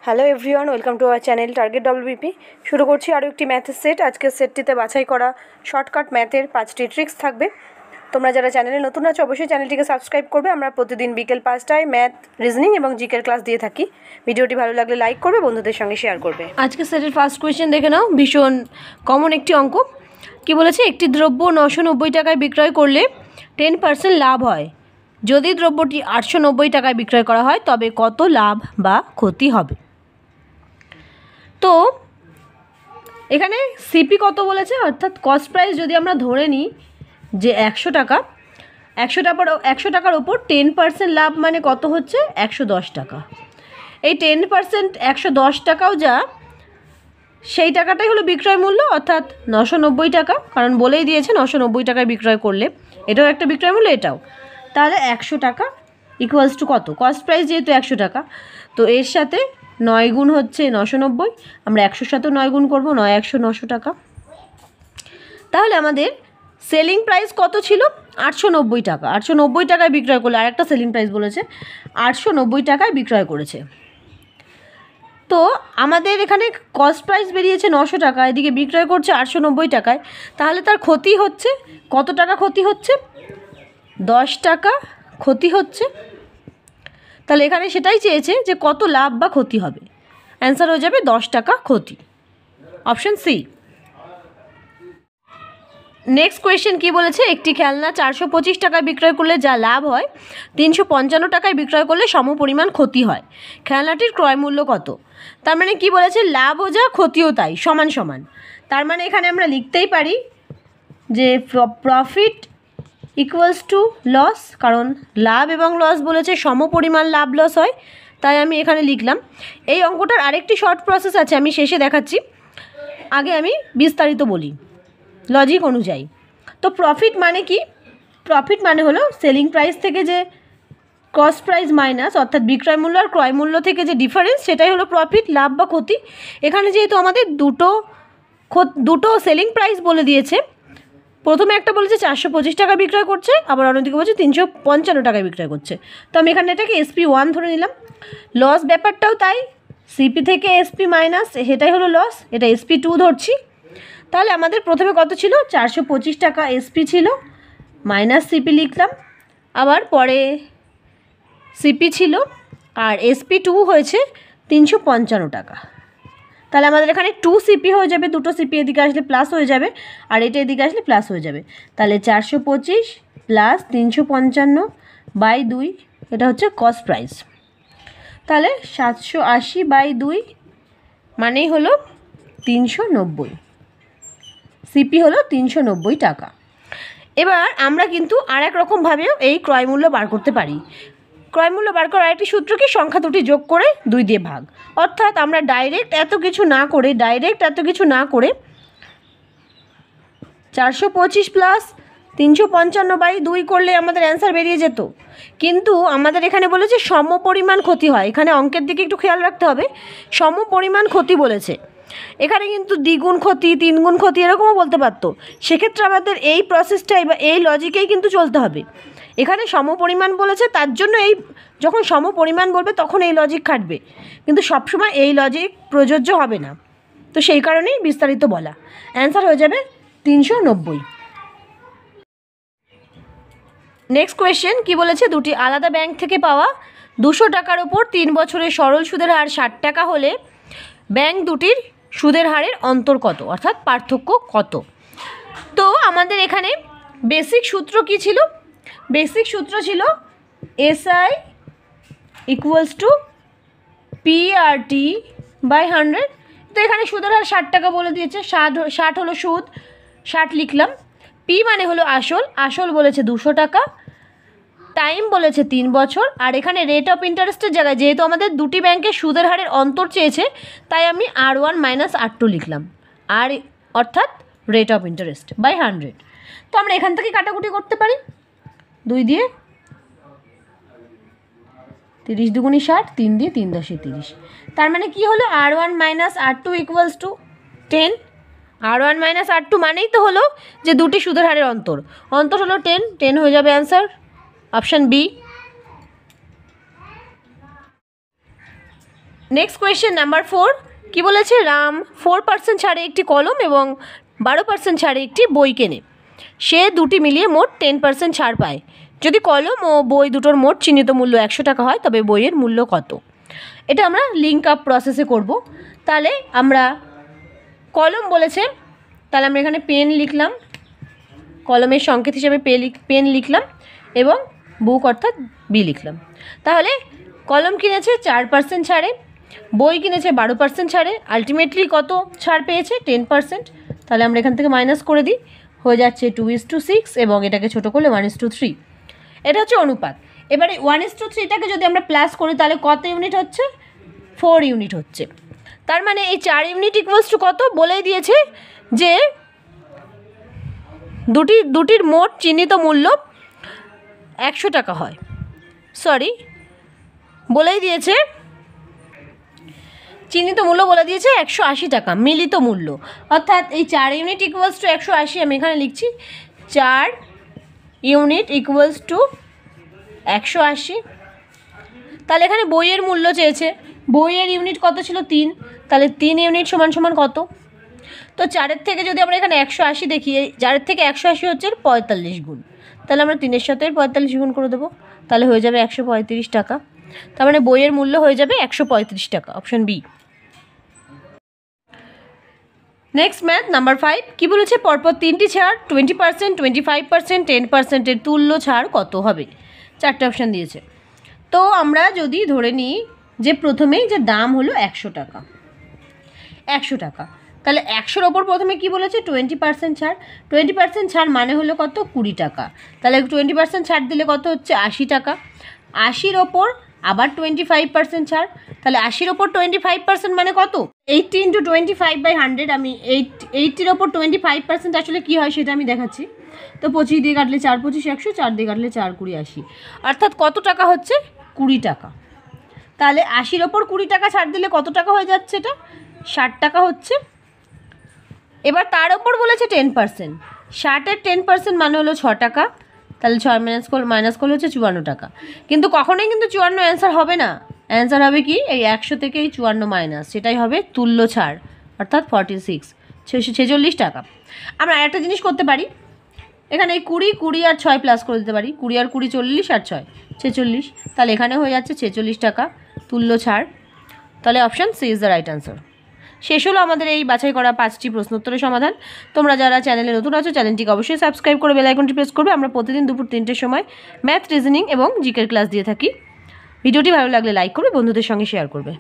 Hello everyone, welcome to our channel target WBP. শুরু করছি আরও একটি ম্যাথের সেট। আজকের সেটটিতে বাছাই করা শর্টকাট ম্যাথের 5টি ট্রিক্স থাকবে। তোমরা যারা চ্যানেলে নতুন আছো অবশ্যই চ্যানেলটিকে সাবস্ক্রাইব করবে। আমরা প্রতিদিন বিকেল 5টায় ম্যাথ, রিজনিং এবং জিকের ক্লাস দিয়ে থাকি। ভিডিওটি ভালো লাগলে লাইক করবে, বন্ধুদের সঙ্গে শেয়ার করবে। আজকের সেটের ফার্স্ট কোয়েশ্চেন দেখে নাও, ভীষণ কমন একটি অঙ্ক। কি বলেছে? একটি দ্রব্য 990 টাকায় বিক্রয় করলে 10% লাভ হয়। যদি দ্রব্যটি 890 টাকায় বিক্রয় করা হয় তবে কত লাভ বা ক্ষতি হবে? তো এখানে সিপি কত বলেছে, অর্থাৎ কস্ট প্রাইস যদি আমরা ধরে নিই যে 100 টাকা, 100 টাকার ওপর 10% লাভ মানে কত হচ্ছে? 110 টাকা। এই 10% 110 টাকাও যা, সেই টাকাটাই হলো বিক্রয় মূল্য, অর্থাৎ 990 টাকা। কারণ বলেই দিয়েছে 990 টাকায় বিক্রয় করলে, এটাও একটা বিক্রয় মূল্য, এটাও। তাহলে 100 টাকা ইকুয়ালস টু কত? কস্ট প্রাইস যেহেতু 100 টাকা, তো এর সাথে 9 গুণ হচ্ছে 990, আমরা 100-র সাথে 9 গুণ করবো, 9 100 900 টাকা। তাহলে আমাদের সেলিং প্রাইস কত ছিল? 890 টাকা। 890 টাকায় বিক্রয় করলে, আর একটা সেলিং প্রাইস বলেছে 890 টাকায় বিক্রয় করেছে। তো আমাদের এখানে কস্ট প্রাইস বেরিয়েছে 900 টাকা, এদিকে বিক্রয় করছে 890 টাকায়। তাহলে তার ক্ষতি হচ্ছে কত টাকা? ক্ষতি হচ্ছে 10 টাকা ক্ষতি হচ্ছে। তাহলে এখানে সেটাই চেয়েছে যে কত লাভ বা ক্ষতি হবে। অ্যান্সার হয়ে যাবে 10 টাকা ক্ষতি, অপশন সি। নেক্সট কোয়েশ্চেন কি বলেছে? একটি খেলনা 425 টাকায় বিক্রয় করলে যা লাভ হয় 355 টাকায় বিক্রয় করলে সমপরিমাণ ক্ষতি হয়। খেলনাটির ক্রয় মূল্য কত? তার মানে কি বলেছে? লাভও যা ক্ষতিও তাই, সমান সমান। তার মানে এখানে আমরা লিখতেই পারি যে প্রফিট ইকুয়ালস টু লস, কারণ লাভ এবং লস বলেছে সমপরিমাণ লাভ লস হয়, তাই আমি এখানে লিখলাম। এই অঙ্কটার আরেকটি শর্ট প্রসেস আছে, আমি শেষে দেখাচ্ছি। আগে আমি বিস্তারিত বলি লজিক অনুযায়ী। তো প্রফিট মানে কি? প্রফিট মানে হলো সেলিং প্রাইস থেকে যে কস্ট প্রাইস মাইনাস, অর্থাৎ বিক্রয় মূল্য আর ক্রয় মূল্য থেকে যে ডিফারেন্স, সেটাই হলো প্রফিট, লাভ বা ক্ষতি। এখানে যেহেতু আমাদের দুটো সেলিং প্রাইস বলে দিয়েছে, প্রথমে একটা বলেছে 425 টাকা বিক্রয় করছে, আবার অন্যদিকে বলছে 355 টাকায় বিক্রয় করছে। তো আমি এখানে এটাকে SP1 ধরে নিলাম। লস ব্যাপারটাও তাই, সিপি থেকে এসপি মাইনাস, সেটাই হলো লস, এটা SP2 ধরছি। তাহলে আমাদের প্রথমে কত ছিল? 425 টাকা এসপি ছিল, মাইনাস সিপি লিখলাম, আবার পরে সিপি ছিল, আর SP2 হয়েছে 355 টাকা। তাহলে আমাদের এখানে 2 সিপি হয়ে যাবে, দুটো সিপি এদিকে আসলে প্লাস হয়ে যাবে, আর এটা এদিকে আসলে প্লাস হয়ে যাবে। তাহলে 425 প্লাস 355/2, এটা হচ্ছে কস্ট প্রাইস। তাহলে 780/2 মানেই হলো 390, সিপি হলো 390 টাকা। এবার আমরা কিন্তু আর এক রকমভাবেও এই ক্রয় মূল্য বার করতে পারি। ক্রয় মূল্য বার করার আরেকটি সূত্র কি? সংখ্যা দুটি যোগ করে 2 দিয়ে ভাগ। অর্থাৎ আমরা ডাইরেক্ট এত কিছু না করে 425 প্লাস 355/2 করলে আমাদের অ্যান্সার বেরিয়ে যেত। কিন্তু আমাদের এখানে বলেছে সমপরিমাণ ক্ষতি হয়। এখানে অঙ্কের দিকে একটু খেয়াল রাখতে হবে, সমপরিমাণ ক্ষতি বলেছে। এখানে কিন্তু দ্বিগুণ ক্ষতি, 3 গুণ ক্ষতি এরকমও বলতে পারতো। সেক্ষেত্রে আমাদের এই প্রসেসটাই বা এই লজিকেই কিন্তু চলতে হবে। এখানে সমপরিমাণ বলেছে, তার জন্য এই যখন সমপরিমাণ বলবে তখন এই লজিক খাটবে, কিন্তু সবসময় এই লজিক প্রযোজ্য হবে না। তো সেই কারণেই বিস্তারিত বলা। অ্যান্সার হয়ে যাবে 390। নেক্সট কোয়েশ্চেন কি বলেছে? দুটি আলাদা ব্যাংক থেকে পাওয়া 200 টাকার ওপর 3 বছরের সরল সুদের হার 60 টাকা হলে ব্যাংক দুটির সুদের হারের অন্তর কত, অর্থাৎ পার্থক্য কত? তো আমাদের এখানে বেসিক সূত্র কি ছিল? বেসিক সূত্র ছিল SI ইকুয়ালস টু PRT/100। তো এখানে সুদের হার 60 টাকা বলে দিয়েছে, 60 হলো সুদ, 60 লিখলাম। পি মানে হলো আসল বলেছে 200 টাকা, টাইম বলেছে 3 বছর, আর এখানে রেট অফ ইন্টারেস্টের জায়গায় যেহেতু আমাদের দুটি ব্যাংকের সুদের হারের অন্তর চেয়েছে, তাই আমি R1 - R2 লিখলাম, আর অর্থাৎ রেট অফ ইন্টারেস্ট বাই 100। তো আমরা এখান থেকে কাটাকুটি করতে পারি, 2 দিয়ে 30 দুগুণি 60, 3 দিয়ে 3 × 10 = 30। তার মানে কি হলো? R1 - R2 equals to 10। R1 - R2 মানেই তো হলো যে দুটি সুদের হারের অন্তর হলো 10 হয়ে যাবে answer, option B. Next question number 4 কি বলেছে, রাম 4% ছাড়ে একটি কলম এবং 12% ছাড়ে একটি বই কেনে। সে দুটি মিলিয়ে মোট 10% ছাড় পায়। যদি কলম ও বই দুটোর মোট চিহ্নিত মূল্য 100 টাকা হয় তবে বইয়ের মূল্য কত? এটা আমরা লিঙ্ক আপ প্রসেসে করব। তাহলে আমরা কলম বলেছে, তাহলে আমরা এখানে পেন লিখলাম, কলমের সংকেত হিসেবে পেন লিখলাম এবং বুক অর্থাৎ বি লিখলাম। তাহলে কলম কিনেছে 4% ছাড়ে, বই কিনেছে 12% ছাড়ে, আলটিমেটলি কত ছাড় পেয়েছে? 10%। তাহলে আমরা এখান থেকে মাইনাস করে দিই, হয়ে যাচ্ছে 2:6 এবং এটাকে ছোটো করলে 1:3। এটা হচ্ছে অনুপাত। এবারে 1:3টাকে যদি আমরা প্লাস করি তাহলে কত ইউনিট হচ্ছে? 4 ইউনিট হচ্ছে। তার মানে এই 4 ইউনিট ইকুয়ালস টু কত বলেই দিয়েছে যে দুটির মোট চিহ্নিত মূল্য 100 টাকা হয়। বলেই দিয়েছে চিহ্নিত মূল্য বলে দিয়েছে 180 টাকা মিলিত মূল্য, অর্থাৎ এই 4 ইউনিট ইকুয়ালস টু 180। আমি এখানে লিখছি 4 ইউনিট ইকুয়ালস টু 180। তাহলে এখানে বইয়ের মূল্য চেয়েছে, বইয়ের ইউনিট কত ছিল? 3। তাহলে 3 ইউনিট সমান সমান কত? তো 4-এর থেকে যদি আমরা এখানে 180 দেখি, 4-এর থেকে 180 হচ্ছে 45 গুণ। তাহলে আমরা 3-এর সাথে 45 গুণ করে দেবো, তাহলে হয়ে যাবে 135 টাকা। তার মানে বইয়ের মূল্য হয়ে যাবে 135 টাকা, option B. Next math number 5 কি বলেছে, পরপর 3টি ছাড় 20%, 25%, 10%-এর তুল্য ছাড় কত হবে? 4টে অপশান দিয়েছে। তো আমরা যদি ধরে নিই যে প্রথমেই যে দাম হলো 100 টাকা, 100 টাকা, তাহলে 100-র ওপর প্রথমে কি বলেছে? 20% ছাড়। 20% ছাড় মানে হলো কত? 20 টাকা। তাহলে 20% ছাড় দিলে কত হচ্ছে? 80 টাকা। 80-র ওপর আবার 25% ছাড়, তাহলে 80-র ওপর 25% মানে কত? 80 × 25/100। আমি 80-র ওপর 25% আসলে কী হয় সেটা আমি দেখাচ্ছি। তো 25 দিয়ে কাটলে 4 25 100, 4 দিয়ে কাটলে 4 20 80, অর্থাৎ কত টাকা হচ্ছে? 20 টাকা। তাহলে 80-র ওপর 20 টাকা ছাড় দিলে কত টাকা হয়ে যাচ্ছে? এটা 60 টাকা হচ্ছে। এবার তার ওপর বলেছে 10%, 60-এর 10% মানে হলো 6 টাকা। তাহলে 6 মাইনাস করলে হচ্ছে 54 টাকা। কিন্তু কখনোই কিন্তু 54 অ্যান্সার হবে না, অ্যান্সার হবে কি? এই 100 থেকে এই 54 মাইনাস, সেটাই হবে তুল্য ছাড়, অর্থাৎ 46 টাকা। আমরা আরেকটা জিনিস করতে পারি, এখানে এই 20 আর 6 প্লাস করে দিতে পারি। 20 আর 20 40 আর 6 46, তাহলে এখানে হয়ে যাচ্ছে 46 টাকা তুল্য ছাড়। তাহলে option C is the right answer. শেষ হলো আমাদের এই বাছাই করা 5টি প্রশ্নোত্তরের সমাধান। তোমরা যারা চ্যানেলে নতুন আছো চ্যানেলটিকে অবশ্যই সাবস্ক্রাইব করে বেল আইকনটি প্রেস করবে। আমরা প্রতিদিন দুপুর 3টের সময় ম্যাথ, রিজনিং এবং জিকের ক্লাস দিয়ে থাকি। ভিডিওটি ভালো লাগলে লাইক করবে, বন্ধুদের সঙ্গে শেয়ার করবে।